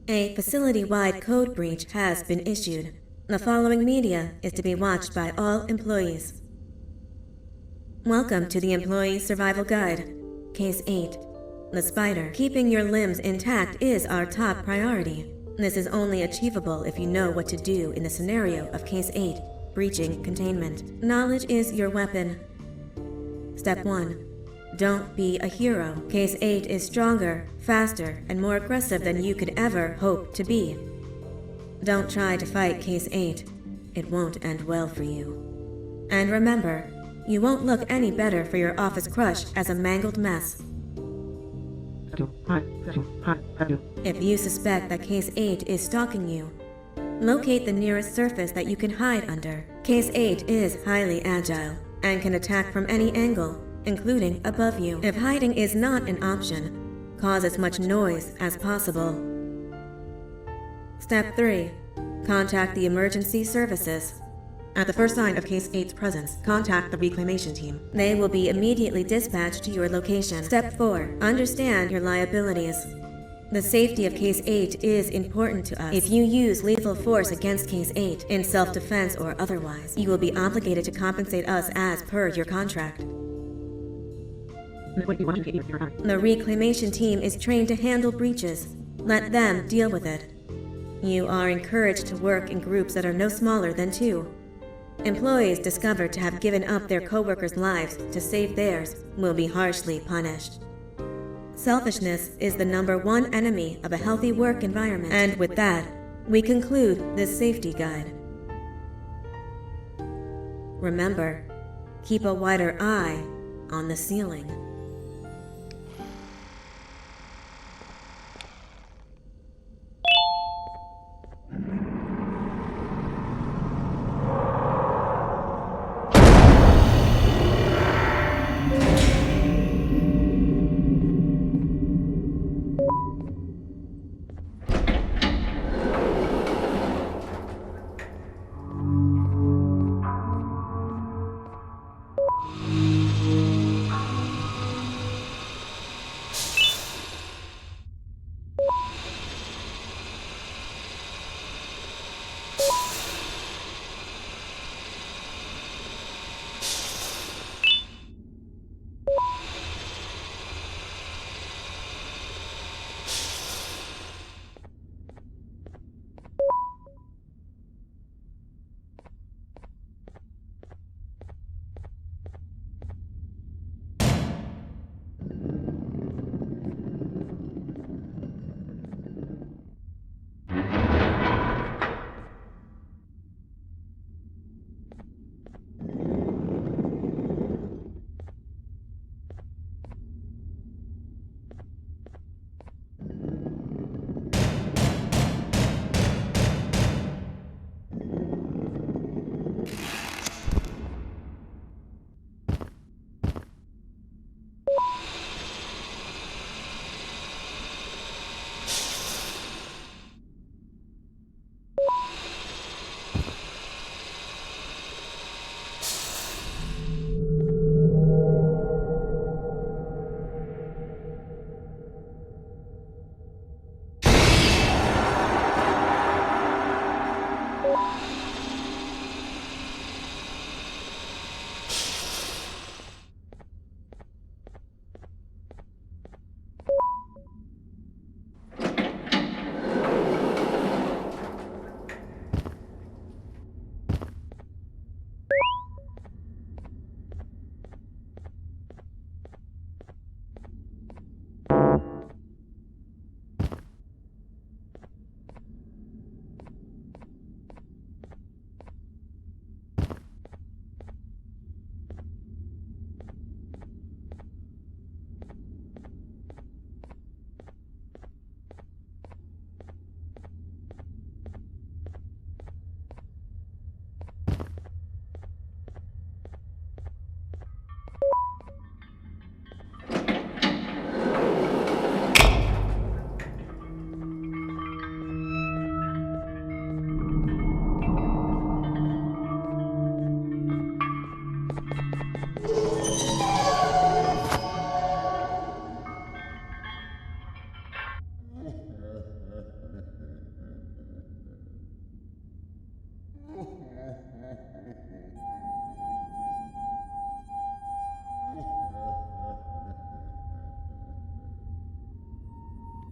A facility-wide code breach has been issued. The following media is to be watched by all employees. Welcome to the Employee Survival Guide. Case 8. The spider. Keeping your limbs intact is our top priority. This is only achievable if you know what to do in the scenario of Case 8, breaching containment. Knowledge is your weapon. Step 1. Don't be a hero. Case 8 is stronger, faster, and more aggressive than you could ever hope to be. Don't try to fight Case 8. It won't end well for you. And remember, you won't look any better for your office crush as a mangled mess. If you suspect that Case 8 is stalking you, locate the nearest surface that you can hide under. Case 8 is highly agile and can attack from any angle, including above you. If hiding is not an option, cause as much noise as possible. Step 3. Contact the emergency services. At the first sign of Case 8's presence, contact the reclamation team. They will be immediately dispatched to your location. Step 4. Understand your liabilities. The safety of Case 8 is important to us. If you use lethal force against Case 8, in self-defense or otherwise, you will be obligated to compensate us as per your contract. The reclamation team is trained to handle breaches. Let them deal with it. You are encouraged to work in groups that are no smaller than 2. Employees discovered to have given up their co-workers' lives to save theirs will be harshly punished. Selfishness is the #1 enemy of a healthy work environment. And with that, we conclude this safety guide. Remember, keep a wider eye on the ceiling.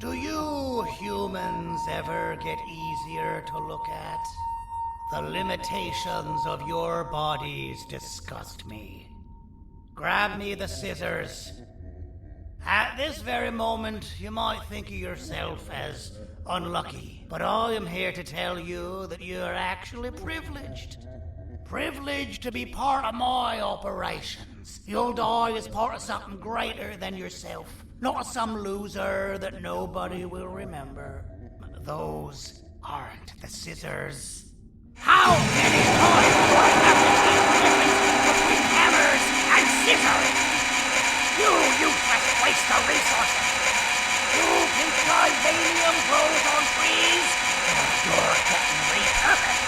Do you humans ever get easier to look at? The limitations of your bodies disgust me. Grab me the scissors. At this very moment, you might think of yourself as unlucky, but I am here to tell you that you are actually privileged. Privileged to be part of my operations. You'll die as part of something greater than yourself, not as some loser that nobody will remember. Those aren't the scissors. How many times do I have to teach the difference between hammers and scissors? You useless waste of resources! You think titanium grows on trees? You're getting repurposed!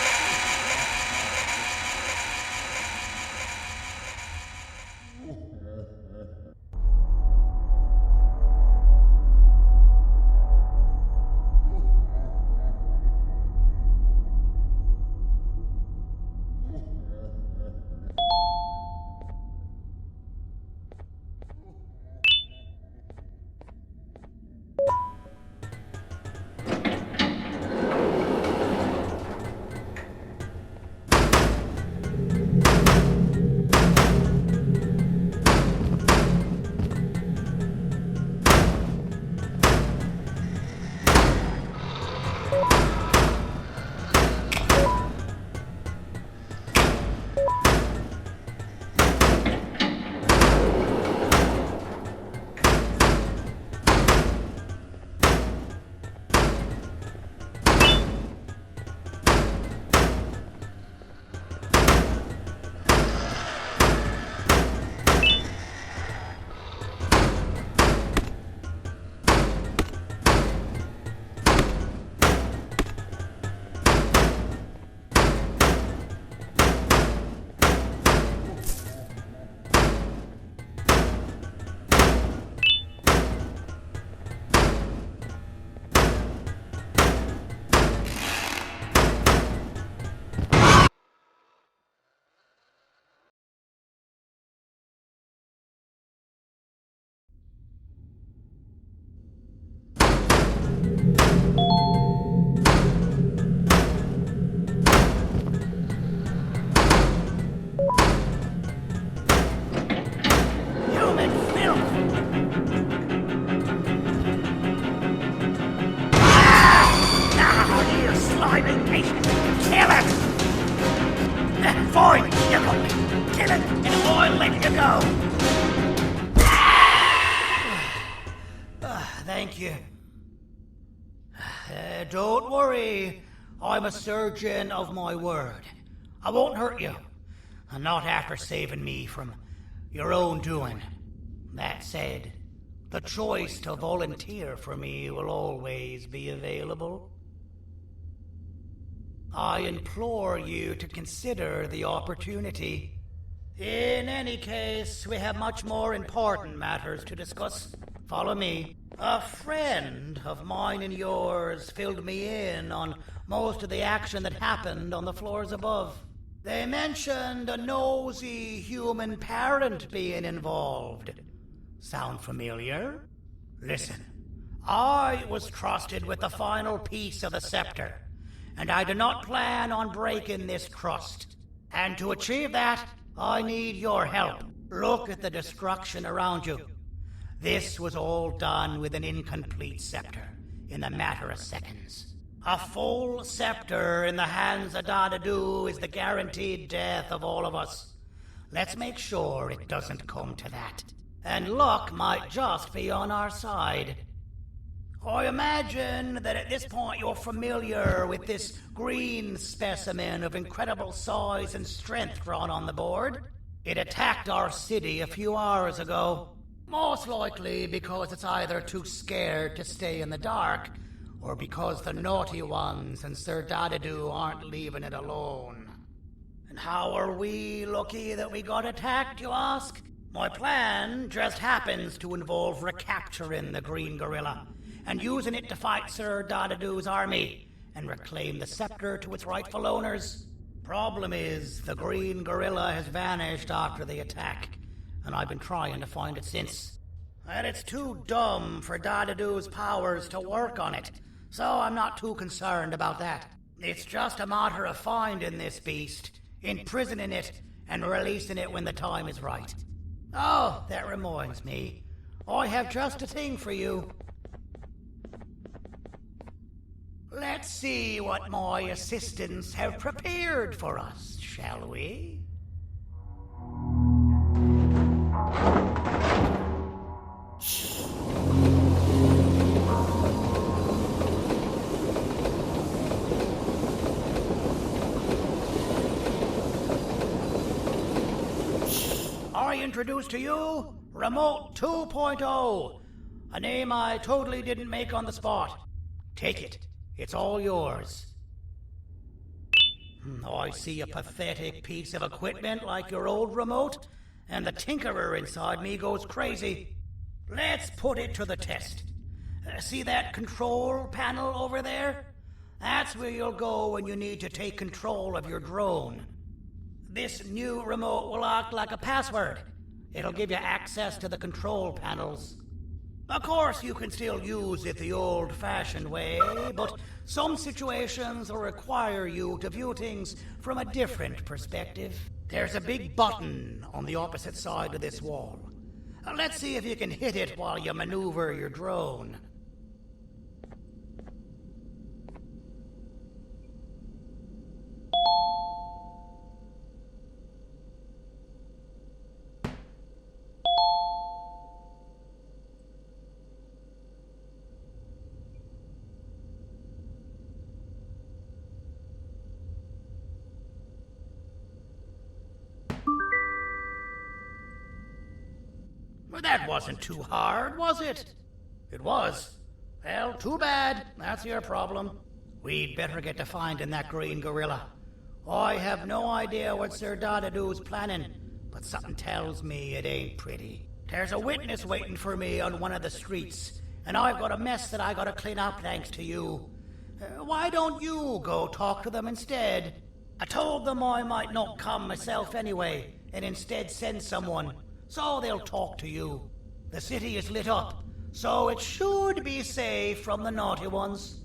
Fine, you got me. Kill it, and I'll let you go. Thank you. Don't worry. I'm a surgeon of my word. I won't hurt you. And not after saving me from your own doing. That said, the choice to volunteer for me will always be available. I implore you to consider the opportunity. In any case, we have much more important matters to discuss. Follow me. A friend of mine and yours filled me in on most of the action that happened on the floors above. They mentioned a nosy human parent being involved. Sound familiar? Listen, I was trusted with the final piece of the scepter, and I do not plan on breaking this trust. And to achieve that, I need your help. Look at the destruction around you. This was all done with an incomplete scepter in a matter of seconds. A full scepter in the hands of Dadadu is the guaranteed death of all of us. Let's make sure it doesn't come to that. And luck might just be on our side. I imagine that at this point you're familiar with this green specimen of incredible size and strength drawn on the board. It attacked our city a few hours ago. Most likely because it's either too scared to stay in the dark, or because the naughty ones and Sir Dadadu aren't leaving it alone. And how are we lucky that we got attacked, you ask? My plan just happens to involve recapturing the green gorilla and using it to fight Sir Dadadu's army and reclaim the scepter to its rightful owners. Problem is, the green gorilla has vanished after the attack, and I've been trying to find it since. And it's too dumb for Dadadoo's powers to work on it, so I'm not too concerned about that. It's just a matter of finding this beast, imprisoning it, and releasing it when the time is right. Oh, that reminds me. I have just a thing for you. Let's see what my assistants have prepared for us, shall we? I introduce to you Remote 2.0, a name I totally didn't make on the spot. Take it. It's all yours. I see a pathetic piece of equipment like your old remote, and the tinkerer inside me goes crazy. Let's put it to the test. See that control panel over there? That's where you'll go when you need to take control of your drone. This new remote will act like a password. It'll give you access to the control panels. Of course, you can still use it the old-fashioned way, but some situations will require you to view things from a different perspective. There's a big button on the opposite side of this wall. Let's see if you can hit it while you maneuver your drone. Well, that wasn't too hard, was it? It was. Well, too bad. That's your problem. We'd better get to finding that green gorilla. I have no idea what Sir Dadadoo's planning, but something tells me it ain't pretty. There's a witness waiting for me on one of the streets, and I've got a mess that I gotta clean up thanks to you. Why don't you go talk to them instead? I told them I might not come myself anyway, and instead send someone, so they'll talk to you. The city is lit up, so it should be safe from the naughty ones.